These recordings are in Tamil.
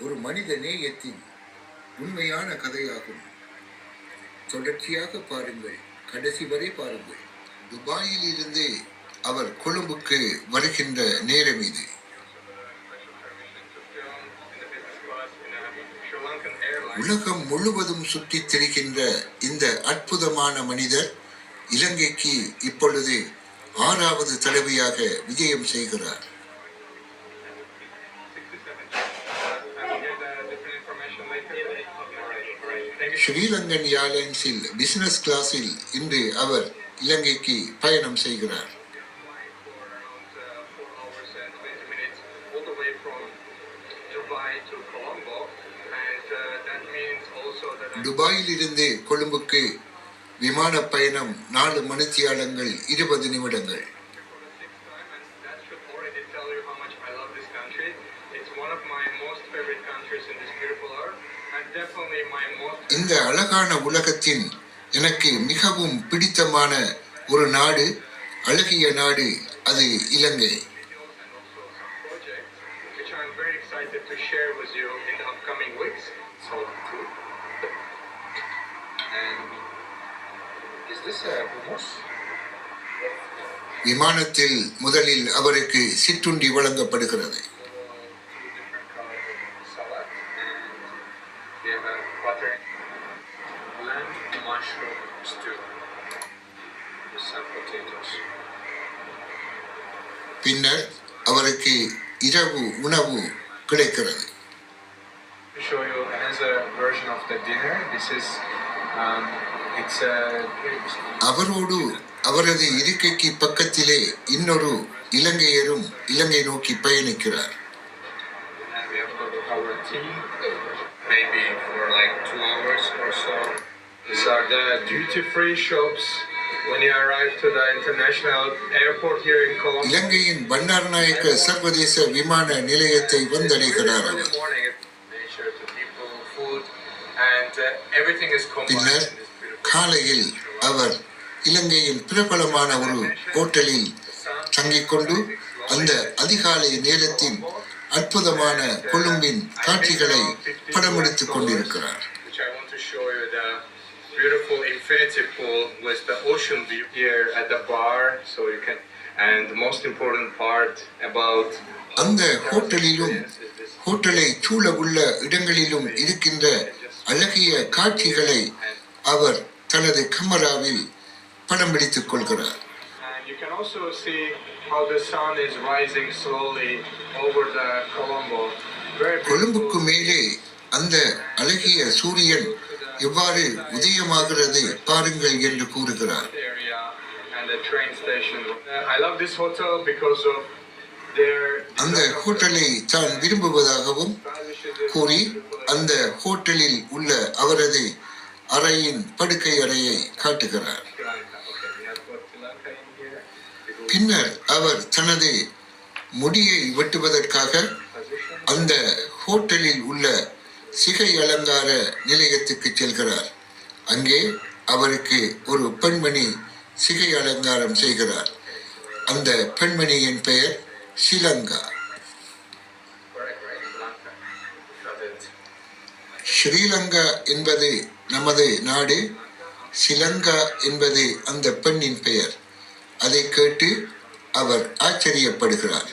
ஒரு மனித நேயத்தின் உண்மையான கதையாகும். தொடர்ச்சியாக பாருங்கள், கடைசி வரை பாருங்கள். துபாயில் இருந்து அவர் கொழும்புக்கு வருகின்ற நேரம் இது. உலகம் முழுவதும் சுற்றித் திரிகின்ற இந்த அற்புதமான மனிதர் இலங்கைக்கு இப்பொழுது 6வது தடவையாக விஜயம் செய்கிறார். ஸ்ரீலங்கன் ஏர்லைன்ஸில் பிசினஸ் கிளாஸில் இன்று அவர் இலங்கைக்கு பயணம் செய்கிறார். துபாயில் இருந்து கொழும்புக்கு விமான பயணம் 4 மணித்தியாலங்கள் 20 நிமிடங்கள். இந்த அழகான உலகத்தின் எனக்கு மிகவும் பிடித்தமான ஒரு நாடு, அழகிய நாடு, அது இலங்கை. விமானத்தில் முதலில் அவருக்கு சிற்றுண்டி வழங்கப்படுகிறது. பின்னர் அவருக்கு இரவு உணவு கிடைக்கிறது. அவரோடு அவரது இருக்கைக்கு பக்கத்திலே இன்னொரு இலங்கையரும் இலங்கை நோக்கி பயணிக்கிறார். These are the duty-free shops when you arrive to the international airport here in Colombia. இலங்கையின் பண்டாரநாயக்க சர்வதேச விமான நிலையத்தை வந்தடைகிறார் அவர். பின்னர் காலையில் அவர் இலங்கையின் பிரபலமான ஒரு ஹோட்டலில் தங்கிக் கொண்டு அந்த அதிகாலை நேரத்தின் அற்புதமான கொழும்பின் காட்சிகளை படமெடுத்துக் கொண்டிருக்கிறார். Beautiful infinity pool with the ocean view here at the bar, so you can. And the most important part about அந்த ஹோட்டலிலும் ஹோட்டலை சூழ உள்ள இடங்களிலும் இருக்கின்ற அழகிய காட்சிகளை அவர் தனது கேமராவில் படம் பிடித்துக் கொள்கிறார். You can also see how the sun is rising slowly over the Colombo. கொழும்புக்கு மேலே அந்த அழகிய சூரியன் எவ்வாறு உதயமாகிறது பாருங்கள் என்று கூறுகிறார். அந்த ஹோட்டலை தான் விரும்புவதாகவும் கூறி அந்த ஹோட்டலில் உள்ள அவரது அறையின் படுக்கை அறையை காட்டுகிறார். பின்னர் அவர் தனது முடியை வெட்டுவதற்காக அந்த ஹோட்டலில் உள்ள சிகை அலங்கார நிலையத்துக்கு செல்கிறார். அங்கே அவருக்கு ஒரு பெண்மணி சிகை அலங்காரம் செய்கிறார். அந்த பெண்மணியின் பெயர் ஷிலங்கா. ஸ்ரீலங்கா என்பது நமது நாடு, ஷிலங்கா என்பது அந்த பெண்ணின் பெயர். அதை கேட்டு அவர் ஆச்சரியப்படுகிறார்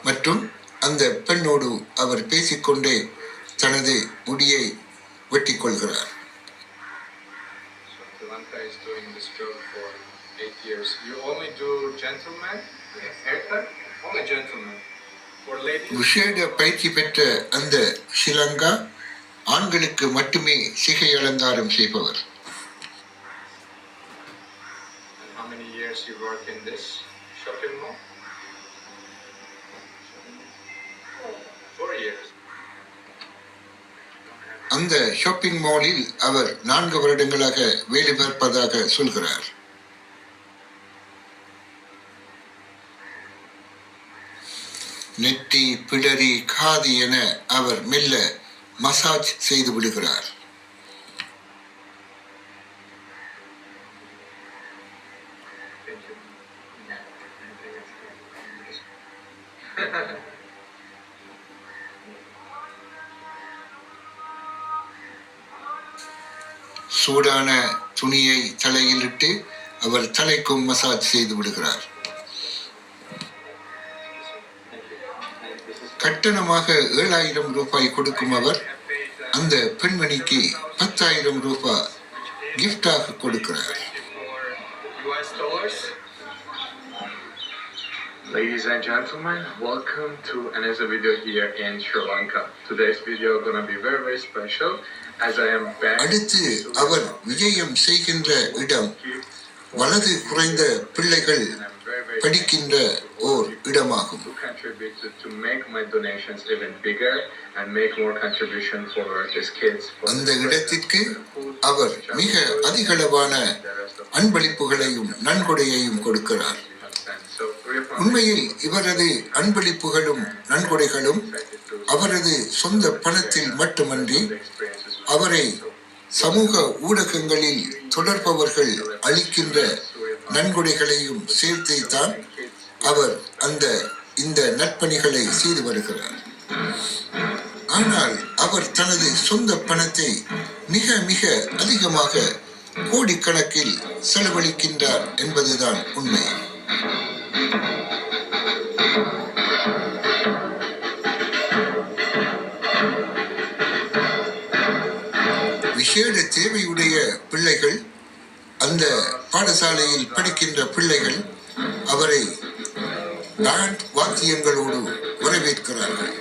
மற்றும் அந்த பெண்ணோடு அவர் பேசிக்கொண்டே தனது முடியை வெட்டிக் கொள்கிறார். விசேட பயிற்சி பெற்ற அந்த ஷிலங்கா ஆண்களுக்கு மட்டுமே சிகை அலங்காரம் செய்பவர். அந்த ஷாப்பிங் மாலில் அவர் 4 வருடங்களாக வேலை பார்ப்பதாக சொல்கிறார். நெற்றி, பிடரி, காது என அவர் மெல்ல மசாஜ் செய்து விடுகிறார். சூடான துணியை தலையில் இட்டு அவர் தலைக்கும் மசாஜ் செய்து விடுகிறார். கட்டணமாக 7,000 ரூபாய் கொடுக்கும் அவர் அந்த பெண்மணிக்கு 10,000 ரூபாய் கிஃப்டாக கொடுக்கிறார். Ladies and gentlemen, welcome to another video here in Sri Lanka. Today's video is going to be very, very special as I am back. அடுத்து அவர் விஜயம் செய்கின்ற இடம் வலது குறைந்த பிள்ளைகள் படிக்கின்ற ஓர் இடமாகும். To contribute to make my donations even bigger and make more contribution for these kids. அந்த இடத்திற்கு அவர் மிக அதிகளவான அன்பளிப்புகளையும் நன்கொடையையும் கொடுக்கிறார். உண்மையில் இவரது அன்பளிப்புகளும் நன்கொடைகளும் அவரது சொந்த பணத்தில் மட்டுமன்றி அவரை சமூக ஊடகங்களில் தொடர்பவர்கள் அளிக்கின்ற நன்கொடைகளையும் சேர்த்துத்தான் அவர் இந்த நற்பணிகளை செய்து வருகிறார். ஆனால் அவர் தனது சொந்த பணத்தை மிக மிக அதிகமாக கோடிக்கணக்கில் செலவழிக்கின்றார் என்பதுதான் உண்மை. விசேட தேவையுடைய பிள்ளைகள், அந்த பாடசாலையில் படிக்கின்ற பிள்ளைகள் அவரை பேண்ட் வாத்தியங்களோடு வரவேற்கிறார்கள்.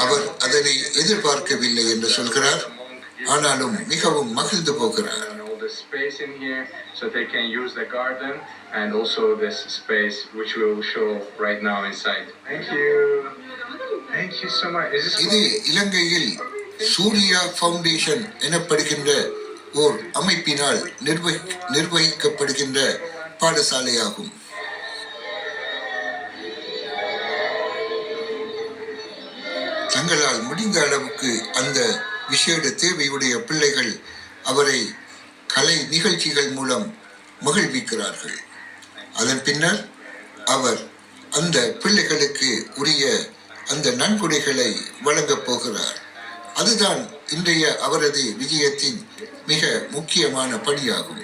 அவர் அதனை எதிர்பார்க்கவில்லை என்று சொல்கிறார், ஆனாலும் மிகவும் மகிழ்ந்து போகிறார். Space in here so they can use the garden and also this space which we will show right now inside. Thank you so much. இது இலங்கையில் சூர்யா ஃபவுண்டேஷன் எனப்படுகின்ற ஓர் அமைப்பினால் நிர்வகிக்கப்படுகின்ற பாடசாலையாகும். தங்களால் முடிந்த அளவுக்கு அந்த விசேட தேவையுடைய பிள்ளைகள் அவரை கலை நிகழ்ச்சிகள் மூலம் மகிழ்விக்கிறார்கள். அதன் பின்னர் அவர் அந்த பிள்ளைகளுக்கு உரிய அந்த நன்கொடைகளை வழங்கப் போகிறார். அதுதான் இன்றைய அவரது விஜயத்தின் மிக முக்கியமான படியாகும்.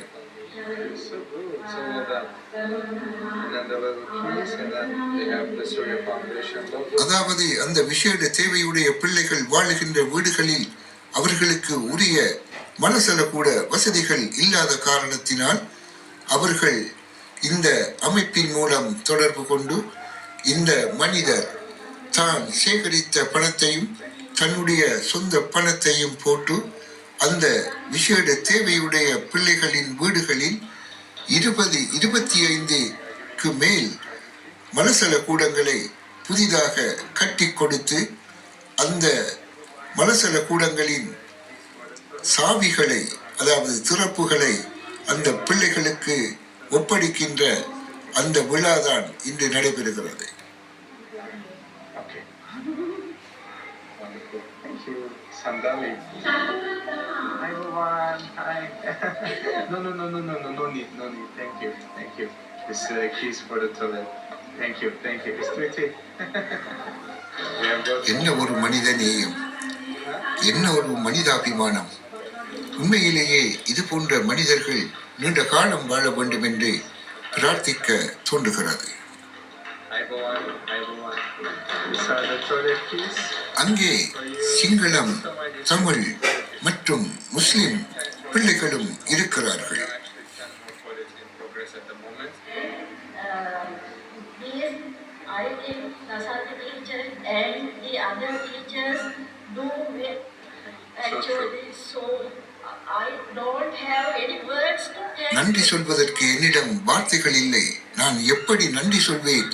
அதாவது அந்த விசேட தேவையுடைய பிள்ளைகள் வாழுகின்ற வீடுகளில் அவர்களுக்கு உரிய மனசல கூட வசதிகள் இல்லாத காரணத்தினால் அவர்கள் இந்த அமைப்பின் மூலம் தொடர்பு கொண்டு இந்த மனிதர் தான் சேகரித்த பணத்தையும் தன்னுடைய சொந்த பணத்தையும் போட்டு அந்த விசேட தேவையுடைய பிள்ளைகளின் வீடுகளில் 20-25க்கு மேல் மனசல கூடங்களை புதிதாக கட்டி கொடுத்து அந்த மனசல கூடங்களின் சாவிகளை, அதாவது திறப்புகளை அந்த பிள்ளைகளுக்கு ஒப்படைக்கின்ற அந்த விழாதான் இன்று நடைபெறுகிறது. Sandali. Hi everyone. Hi. No need. Thank you. This keys for the toilet. Thank you. It's pretty. என்ன ஒரு மனித நேயம், என்ன ஒரு மனிதாபிமானம். உண்மையிலேயே இது போன்ற மனிதர்கள் நீண்ட காலம் வாழ வேண்டும் என்று பிரார்த்திக்க தோன்றுகிறது. அங்கே சிங்களம், தமிழ் மற்றும் முஸ்லிம் பிள்ளைகளும் இருக்கிறார்கள். நன்றி சொல்வதற்கு என்னிடம் வார்த்தைகள் இல்லை, நான் எப்படி நன்றி சொல்வேன்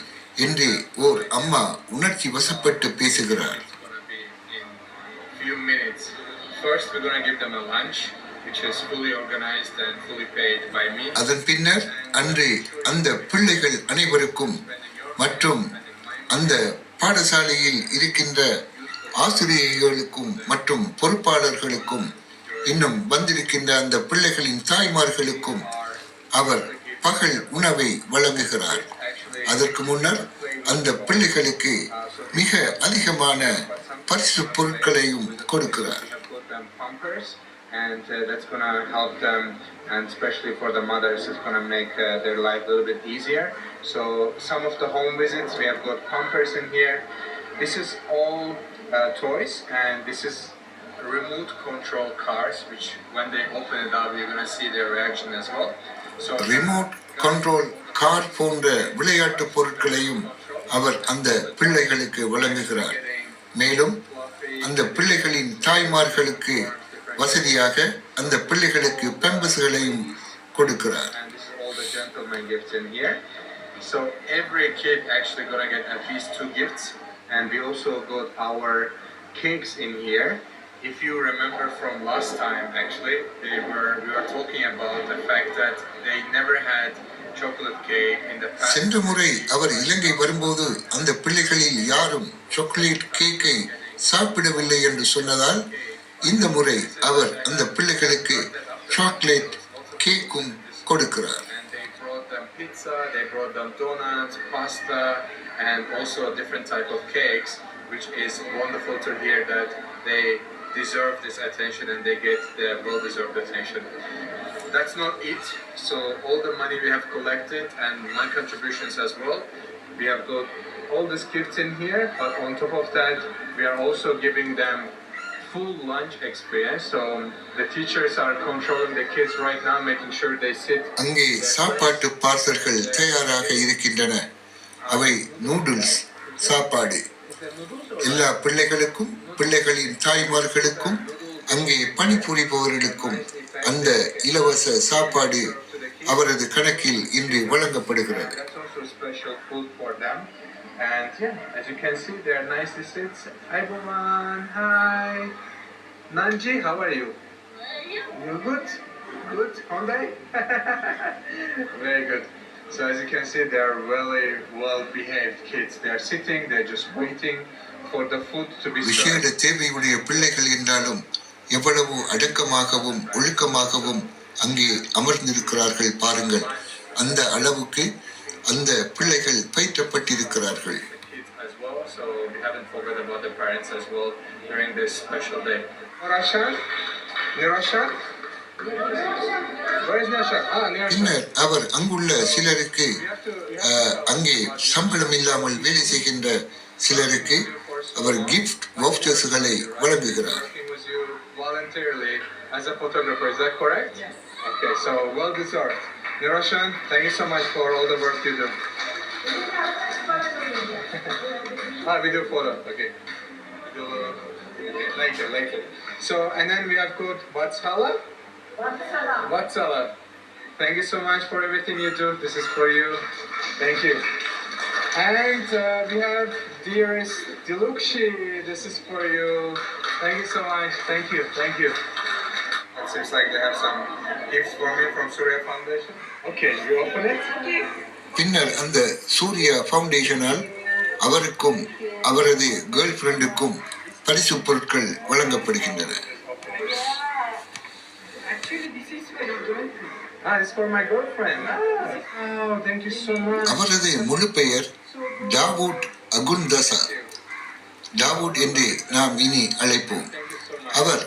என்று ஓர் அம்மா உணர்ச்சி வசப்பட்டு பேசுகிறார். அதன் பின்னர் அன்று அந்த பிள்ளைகள் அனைவருக்கும் மற்றும் அந்த பாடசாலையில் இருக்கின்ற ஆசிரியர்களுக்கும் மற்றும் பொறுப்பாளர்களுக்கும் இன்னும் வந்திருக்கின்ற அந்த பிள்ளைகளின் தாய்மார்களுக்கும் அவர் பகல் உணவை வழங்குகிறார். அதற்கு முன்னர் அந்த பிள்ளைகளுக்கு மிக அதிகமான பரிசு பொருட்களையும் கொடுக்கிறார். And that's going to help them, and especially for the mothers, it's going to make their life a little bit easier. So some of the home visits, we have got Pampers in here. This is all toys, and this is remote control cars, which when they open it up, you're going to see their reaction as well. So remote control car போன்ற விளையாட்டு பொருட்களையும் அவர் அந்த பிள்ளைகளுக்கு வழங்குகிறார். மேலும் அந்த பிள்ளைகளின் தாய்மார்களுக்கு வசதியாக அந்த பிள்ளைகளுக்கு பெம்பஸ்களையும் கொடுக்கிறார். And this is all the gentleman gifts in here. So every kid actually gonna get at least 2 gifts, and we also got our cakes in here. If you remember from last time, actually, we were talking about the fact that they never had chocolate cake in the past. சென்ற முறை அவர் இலங்கை வரும்போது அந்த பிள்ளைகளில் யாரும் சாக்லேட் கேக்கை சாப்பிடவில்லை என்று சொன்னதால் இந்த முறை அவர் அந்த பிள்ளைகளுக்கு சாக்லேட் கேக்கும் கொடுக்கிறார். And they brought them pizza, they brought them donuts, pasta, and also different type of cakes, which is wonderful to hear that they deserve this attention and they get the well-deserved attention. That's not it. So all the money we have collected and my contributions as well, we have got all these gifts in here, but on top of that, we are also giving them full lunch experience. So the teachers are controlling the kids right now, making sure they sit. அங்கே சாப்பாட்டு பார்சல்கள் தயாராக இருக்கின்றன. அவை நூடுல்ஸ் சாப்பாடு. எல்லா பிள்ளைகளுக்கும் பிள்ளைகளின் தாய்மார்களுக்கும் அங்கே பணிபுரிபவர்களுக்கும் அந்த இலவச சாப்பாடு அவரது கணக்கில் இன்று வழங்கப்படுகிறது. That's also special food for them. And yeah, as you can see, they are nicely sits. Hi, Boman. Hi. Nanji, how are you? You're good? Good? Hyundai? Very good. So as you can see, they are really well-behaved kids. They are sitting, they're just waiting for the food to be விசேட served. தேவையுடைய பிள்ளைகள் என்றாலும் எவ்வளவு அடக்கமாகவும் ஒழுக்கமாகவும் அங்கே அமர்ந்திருக்கிறார்கள் பாருங்கள். அந்த அளவுக்கு அந்த பிள்ளைகள் பயிற்றப்பட்டிருக்கிறார்கள். Kids as well, so we haven't forgot about the parents as well during this special day. Nirashan? Nirashan? Where is Nirashan? Nirashan. பின்னர் அவர் அங்குள்ள சிலருக்கு அங்கே சம்பளம் இல்லாமல் வேலை செய்கின்ற சிலருக்கு அவர் கிஃப்ட் வவுச்சர்ஸ்களை வழங்குகிறார். Working with you voluntarily as a photographer, is that correct? Yes. Okay, so well deserved. Nirashan, thank you so much for all the work you do. We do photo, okay. Later. So, and then we have got Vatsala. Vatsala. Thank you so much for everything you do. This is for you. Thank you. And we have dearest Dilukshi. This is for you. Thank you so much. Thank you. It seems like they have some gifts for me from Surya Foundation. Okay, you open it? பின்னர் அந்த சூர்யா ஃபவுண்டேஷனால் அவருக்கும் அவரது கேர்ள் ஃப்ரெண்டுக்கும் பரிசு பொருட்கள் வழங்கப்படுகின்றன. Actually, this is for your girlfriend. It's for my girlfriend. Oh, thank you so much. அவரது முழு பெயர் டாவூட் அகுந்தசா. டாவூட் என்று நாம் இனி அழைப்போம். அவர்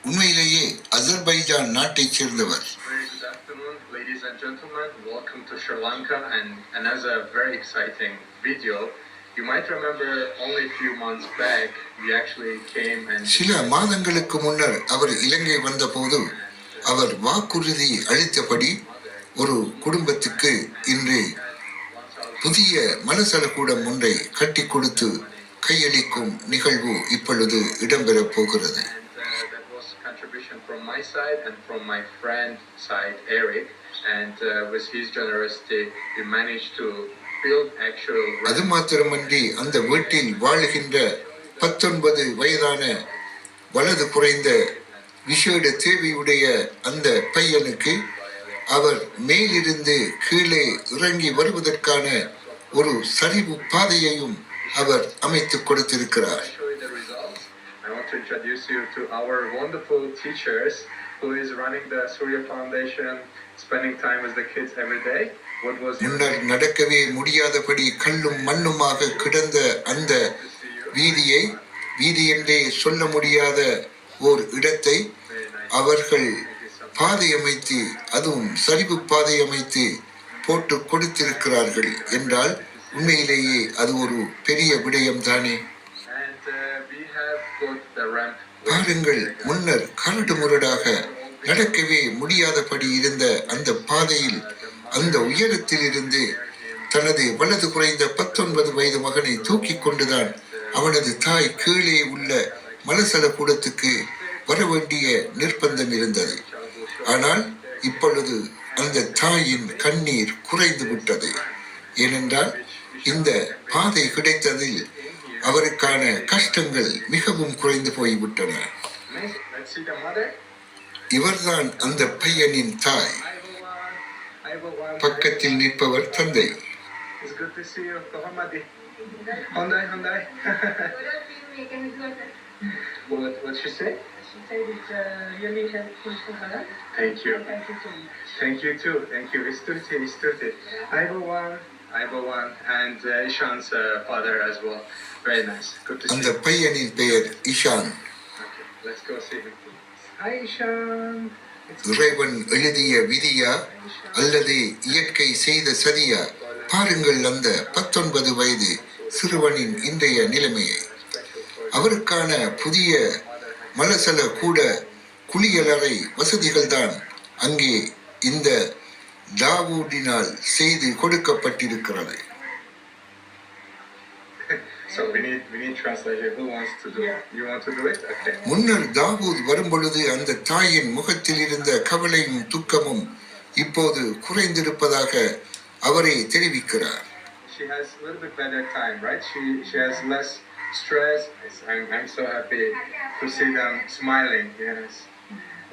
உண்மையிலேயே அசர்பைஜான் நாட்டைச் சேர்ந்தவர். Very good afternoon, ladies and gentlemen. Welcome to Sri Lanka, and another very exciting video. You might remember only a few months back, we actually came and... சில மாதங்களுக்கு முன்னர் அவர் இலங்கை வந்தபோது அவர் வாக்குறுதி அளித்தபடி ஒரு குடும்பத்துக்கு இன்று புதிய மலசலக்கூடம் ஒன்றை கட்டி கொடுத்து கையளிக்கும் நிகழ்வு இப்பொழுது இடம்பெறப் போகிறது. That was a contribution from my side and from my friend side, Eric, and with his generosity, we managed to build actual... அது மாத்திரமன்றி அந்த வீட்டில் வாழுகின்ற 19 வயதான வலது குறைந்த விசேட தேவையுடைய அந்த பையனுக்கு அவர் மேலிருந்து கீழே இறங்கி வருவதற்கான ஒரு சரிவு பாதையையும் அவர் அமைத்துக் கொடுத்திருக்கிறார். I want to introduce you to our wonderful teachers who is running the Surya Foundation, spending time with the kids every day. What was your முன்னர் name? நடக்கவே முடியாதபடி கல்லும் மண்ணுமாக கிடந்த அந்த Good to see you. வீதியை வீதி என்றே சொல்ல முடியாத ஓர் இடத்தை Very nice. அவர்கள் Thank you so much. பாதை அமைத்து, அதுவும் சரிவு பாதை அமைத்து போட்டு கொடுத்திருக்கிறார்கள் என்றால் உண்மையிலேயே அது ஒரு பெரிய விடயம் தானே. And we have got the ramp. பாருங்கள், முன்னர் கரடு முரடாக நடக்கவே முடியாதபடி இருந்த அந்த பாதையில் அந்த உயரத்தில் இருந்து தனது வலது குறைந்த 19 வயது மகனை தூக்கி கொண்டுதான் அவனது தாய் கீழே உள்ள மலசல கூடத்துக்கு வர வேண்டிய நிர்பந்தம் இருந்தது. ஆனால் இப்பொழுது அந்த தாயின் கண்ணீர் குறைந்து விட்டது. ஏனென்றால் இந்த பாதை கிடைத்ததில் அவருக்கான கஷ்டங்கள் மிகவும் குறைந்து போய்விட்டன. Nice. Let's see the mother. இவர்தான் அந்த பையனின் தாய். பக்கத்தில் நிற்பவர் தந்தை. It's good to see you. Kohamadi. Hyundai, Hyundai. What she say? She said it's really helpful for her. Thank you. Thank you so much. Thank you too. Thank you. Isturti, Isturti. Ibowan, and Ishan's father as well. Very nice. Good to see அந்த you. பையனின் பெயர் Ishan. Okay, let's go see him. Hi, Ishan. இறைவன் எழுதிய விதியா அல்லது இயற்கை செய்த சதியா? பாருங்கள் அந்த 19 வயது சிறுவனின் இன்றைய நிலைமையை. அவருக்கான புதிய மலசல கூட குளியலறை வசதிகள்தான் அங்கே இந்த தாவூதினால் செய்து கொடுக்கப்பட்டிருக்கிறது. So we need translation. Who wants to do it? You want to do it? Okay. முன்னர் தாவூத் வரும்பொழுது அந்த தாயின் முகத்தில் இருந்த கவலையும் துக்கமும் இப்போது குறைந்திருப்பதாக அவரே தெரிவிக்கிறார். She has a little bit better time, right? She has less stress. I'm so happy to see them smiling. Yes.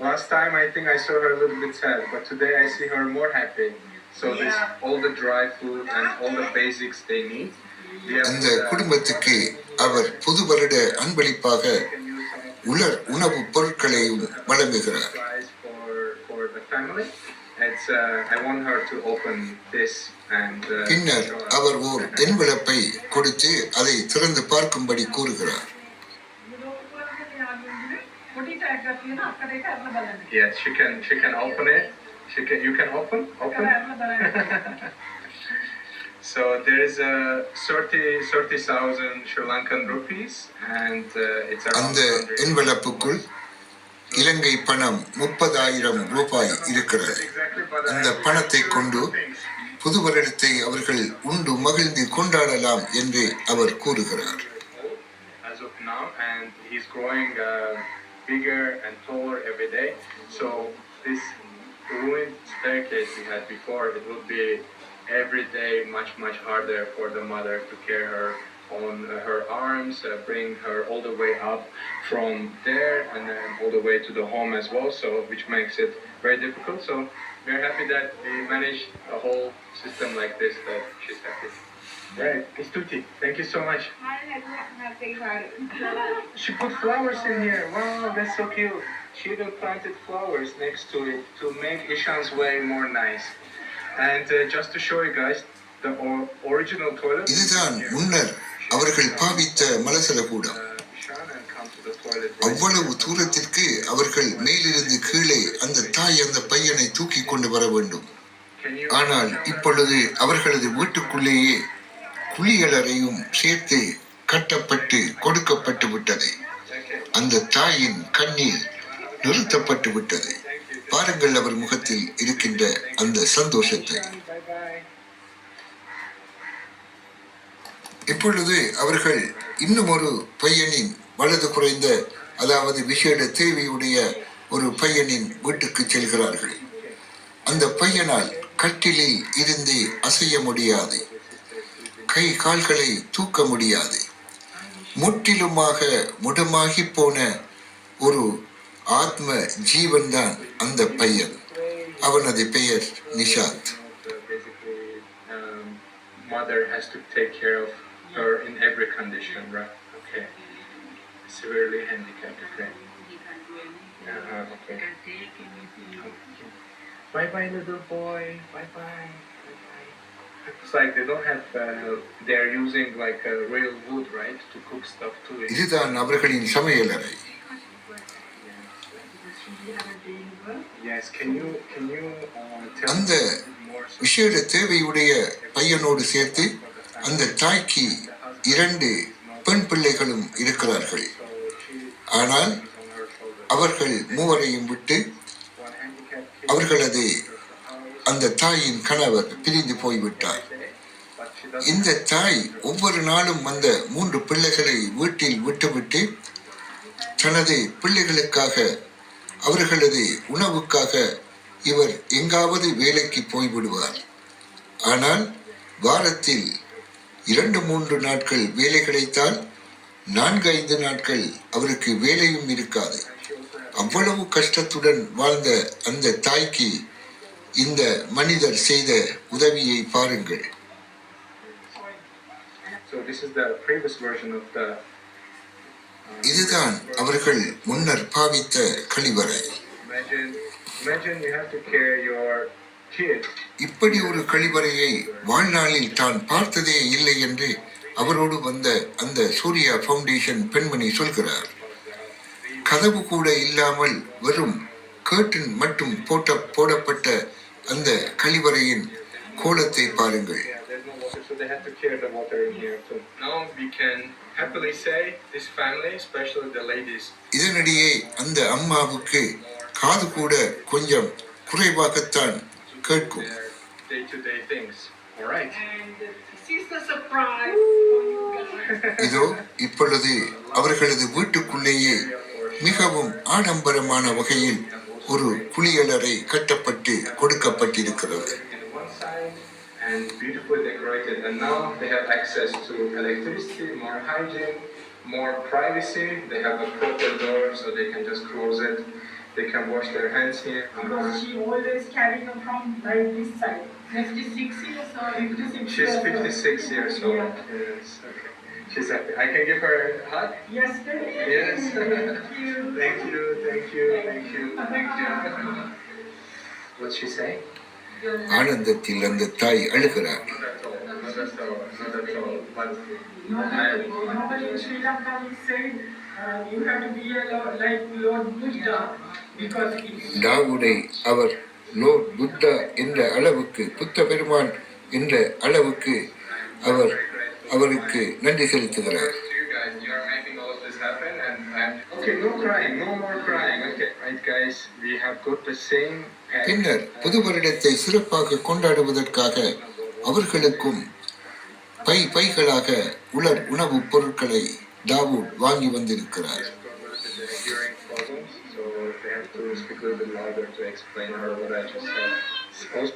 Last time I think I saw her a little bit sad, but today I see her more happy. So this all the dry food and all the basics they need. அந்த குடும்பத்துக்கு அவர் புது வருட அன்பளிப்பாக உலர் உணவு பொருட்களையும் வழங்குகிறார். For the family. I want her to open this and பின்னர் அவர் ஓர் என்வலப்பை கொடுத்து அதை திறந்து பார்க்கும்படி கூறுகிறார். Yes, she can open it. You can open. So there is a 30,000 Sri Lankan rupees and it's around அந்த 100. என்வலப்புக்குள் இலங்கை பணம் 30,000 ரூபாய் இருக்கிறது. Exactly, but அந்த பணத்தை கொண்டு புது வருடத்தை அவர்கள் உண்டு மகிழ்ந்து கொண்டாடலாம் என்று அவர் கூறுகிறார். as of now, and he's growing bigger and taller every day. So this ruined staircase we had before, it would be every day much harder for the mother to carry her on her arms, bring her all the way up from there and then all the way to the home as well. So which makes it very difficult. So we're happy that we managed a whole system like this. That she's happy. Right, Istuti, thank you so much. She put flowers in here. Wow, that's so cute. She even planted flowers next to it to make Ishan's way more nice. And just to show you guys, the original toilet. இதுதான் முன்னர் அவர்கள் பாவித்த மலசல கூடம். Ishan and come to the toilet. அவ்வளவு தூரத்திற்கு அவர்கள் மேலிருந்து கீழே அந்த தாய் அந்த பையனை தூக்கி கொண்டு வர வேண்டும். ஆனால் இப்பொழுது அவர்களது வீட்டுக்குள்ளேயே குளியலறையும் சேர்த்து கட்டப்பட்டு கொடுக்கப்பட்டு விட்டது. அந்த தாயின் கண்ணீர் நிறுத்தப்பட்டு விட்டது. பாருங்கள் அவர் முகத்தில் இருக்கின்ற அந்த சந்தோஷத்தை. இப்பொழுது அவர்கள் இன்னும் ஒரு பையனின் வலது குறைந்த அதாவது விசேட தேவையுடைய ஒரு பையனின் வீட்டுக்கு செல்கிறார்கள். அந்த பையனால் கட்டிலில் இருந்து அசைய முடியாது, கை கால்களை தூக்க முடியாது, முற்றிலுமாக முடமாகி போன ஒரு ஆத்ம ஜீவன் தான் அந்த பையன். அவனது பெயர் Nishat. Basically, mother has to take care of her in every condition, right? Okay. Severely handicapped. Okay. Okay. Bye bye, little boy. Bye bye. Bye bye. It's like they don't have. They're using like real wood, right, to cook stuff too. இதுதான் அவர்களின் சமையலறை. Yes. Can you tell அந்த me more? விசேட தேவையுடைய பையனோடு சேர்த்து அந்த தாய்க்கு 2 பெண் பிள்ளைகளும் இருக்கிறார்கள். ஆனால் அவர்கள் மூவரையும் விட்டு அவர்களது அந்த தாயின் கணவர் பிரிந்து போய்விட்டார். இந்த தாய் ஒவ்வொரு நாளும் அந்த 3 பிள்ளைகளை வீட்டில் விட்டுவிட்டு தனது பிள்ளைகளுக்காக அவர்களது உணவுக்காக இவர் எங்காவது வேலைக்கு போய்விடுவார். ஆனால் வாரத்தில் 2-3 நாட்கள் வேலை கிடைத்தால் 4-5 நாட்கள் அவருக்கு வேலையும் இருக்காது. அவ்வளவு கஷ்டத்துடன் வாழ்ந்த அந்த தாய்க்கு இந்த மனிதர் செய்த உதவியை பாருங்கள். So this is the previous version of the. இதுதான் அவர்கள் முன்னர் பாவித்த கழிவறை. Imagine you have to carry your kid. இப்படி ஒரு கழிவறையை வாழ்நாளில் தான் பார்த்ததே இல்லை என்று அவரோடு வந்த அந்த சூர்யா ஃபவுண்டேஷன் பெண்மணி சொல்கிறார். கதவு கூட இல்லாமல் வெறும் கர்டன் மட்டும் போடப்பட்ட அந்த கழிவறையின் கோலத்தை பாருங்கள். There's no water, so they have to carry the water in here too. Now we can happily say this family, especially the ladies. இதனிடையே அந்த அம்மாவுக்கு காது கூட கொஞ்சம் குறைவாகத்தான் கேட்கும். Their day-to-day things. All right. And this is the surprise for you guys. இதோ இப்பொழுது அவர்களது வீட்டுக்குள்ளேயே மிகவும் ஆடம்பரமான வகையில் ஒரு குளியலறை கட்டப்பட்டு கொடுக்கப்பட்டிருக்கிறது. In one side and beautifully decorated, and now they have access to electricity, more hygiene, more privacy. They have a proper door so they can just close it. They can wash their hands here. Because she always carrying them from like this side. 56 years or 56 She's years old. 56 years old. Yeah. Yes. Okay. She's happy. I can give her a hug. Yes, definitely. Yes. Thank you. Thank you. Thank you. Thank you. Thank you. What's she saying? ஆனந்தத்தில் அந்த தாய் அழுகிறார். Not at all. Not at all. Not at all. But Nobody in Sri Lanka will say you have to be like Lord Buddha because it's டாவுடை அவர் லோர்ட் புத்தா என்ற அளவுக்கு, புத்த பெருமான் என்ற அளவுக்கு அவர் அவருக்கு நன்றி செலுத்துகிறார். you guys, you are making all of this happen, and I'm okay. No crying. No more crying. Okay, right, guys. We have got the same. பின்னர் புது வருடத்தை சிறப்பாக கொண்டாடுவதற்காக அவர்களுக்கும் பைகளாக உணவுப் பொருட்களை தாவூத் வாங்கி வந்திருக்கிறார். Hearing problems, so they have to speak a little bit louder to explain her what I just said.